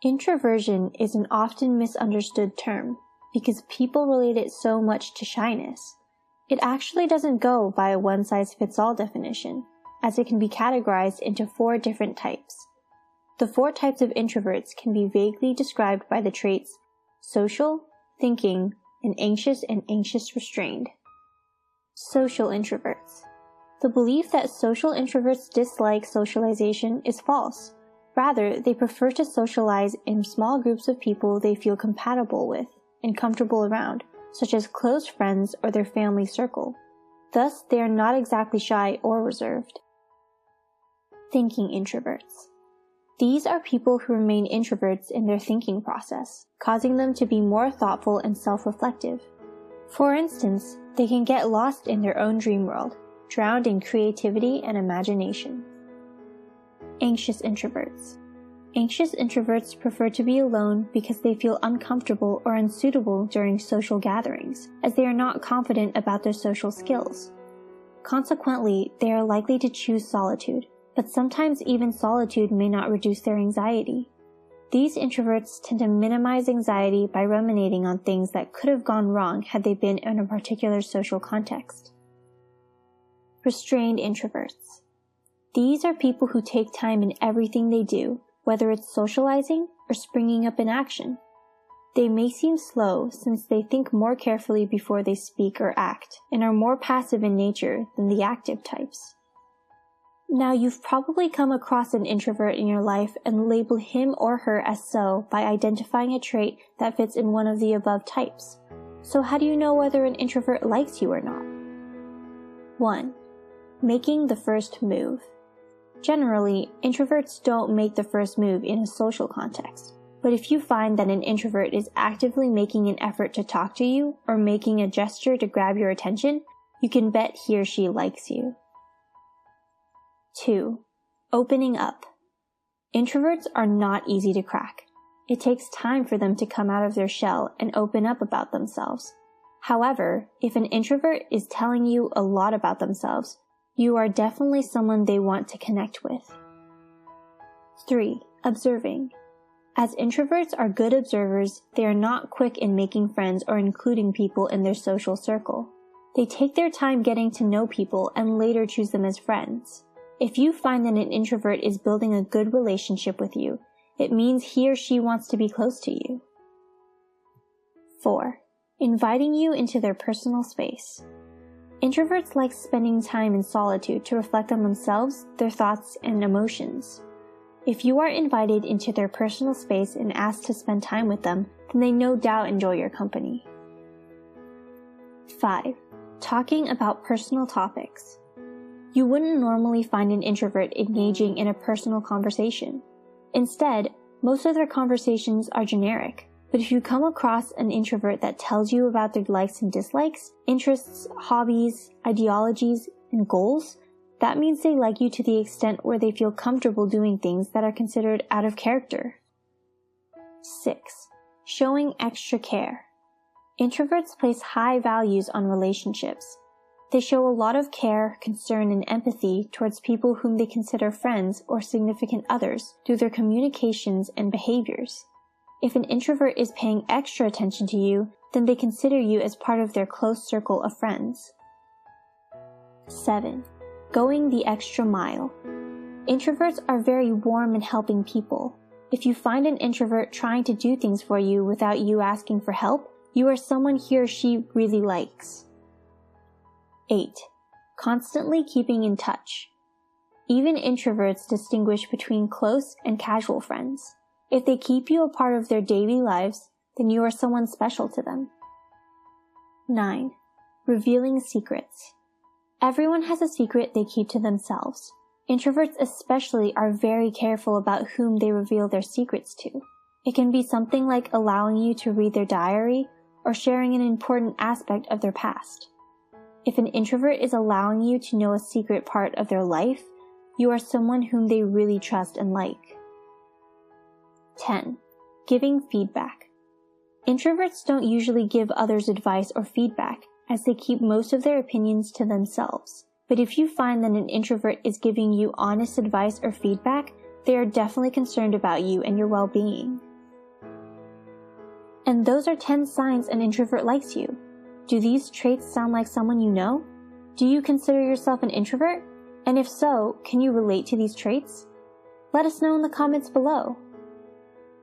Introversion is an often misunderstood term because people relate it so much to shyness. It actually doesn't go by a one-size-fits-all definition, as it can be categorized into 4 different types. The 4 types of introverts can be vaguely described by the traits social, thinking, and anxious restrained. Social introverts. The belief that social introverts dislike socialization is false. Rather, they prefer to socialize in small groups of people they feel compatible with and comfortable around, such as close friends or their family circle. Thus, they are not exactly shy or reserved. Thinking introverts. These are people who remain introverts in their thinking process, causing them to be more thoughtful and self-reflective. For instance, they can get lost in their own dream world, drowned in creativity and imagination. Anxious introverts. Anxious introverts prefer to be alone because they feel uncomfortable or unsuitable during social gatherings, as they are not confident about their social skills. Consequently, they are likely to choose solitude, but sometimes even solitude may not reduce their anxiety. These introverts tend to minimize anxiety by ruminating on things that could have gone wrong had they been in a particular social context. Restrained introverts. These are people who take time in everything they do, whether it's socializing or springing up in action. They may seem slow since they think more carefully before they speak or act, and are more passive in nature than the active types. Now, you've probably come across an introvert in your life and labeled him or her as so by identifying a trait that fits in one of the above types. So how do you know whether an introvert likes you or not? 1. Making the first move. Generally, introverts don't make the first move in a social context. But if you find that an introvert is actively making an effort to talk to you or making a gesture to grab your attention, you can bet he or she likes you. 2. Opening up. Introverts are not easy to crack. It takes time for them to come out of their shell and open up about themselves. However, if an introvert is telling you a lot about themselves, you are definitely someone they want to connect with. 3. Observing. As introverts are good observers, they are not quick in making friends or including people in their social circle. They take their time getting to know people and later choose them as friends. If you find that an introvert is building a good relationship with you, it means he or she wants to be close to you. 4. Inviting you into their personal space. Introverts like spending time in solitude to reflect on themselves, their thoughts, and emotions. If you are invited into their personal space and asked to spend time with them, then they no doubt enjoy your company. 5. Talking about personal topics. You wouldn't normally find an introvert engaging in a personal conversation. Instead, most of their conversations are generic. But if you come across an introvert that tells you about their likes and dislikes, interests, hobbies, ideologies, and goals, that means they like you to the extent where they feel comfortable doing things that are considered out of character. 6. Showing extra care. Introverts place high values on relationships. They show a lot of care, concern, and empathy towards people whom they consider friends or significant others through their communications and behaviors. If an introvert is paying extra attention to you, then they consider you as part of their close circle of friends. 7. Going the extra mile. Introverts are very warm and helping people. If you find an introvert trying to do things for you without you asking for help, you are someone he or she really likes. 8. Constantly keeping in touch. Even introverts distinguish between close and casual friends. If they keep you a part of their daily lives, then you are someone special to them. 9. Revealing secrets. Everyone has a secret they keep to themselves. Introverts especially are very careful about whom they reveal their secrets to. It can be something like allowing you to read their diary or sharing an important aspect of their past. If an introvert is allowing you to know a secret part of their life, you are someone whom they really trust and like. 10. Giving feedback. Introverts don't usually give others advice or feedback, as they keep most of their opinions to themselves. But if you find that an introvert is giving you honest advice or feedback, they are definitely concerned about you and your well-being. And those are 10 signs an introvert likes you. Do these traits sound like someone you know? Do you consider yourself an introvert? And if so, can you relate to these traits? Let us know in the comments below.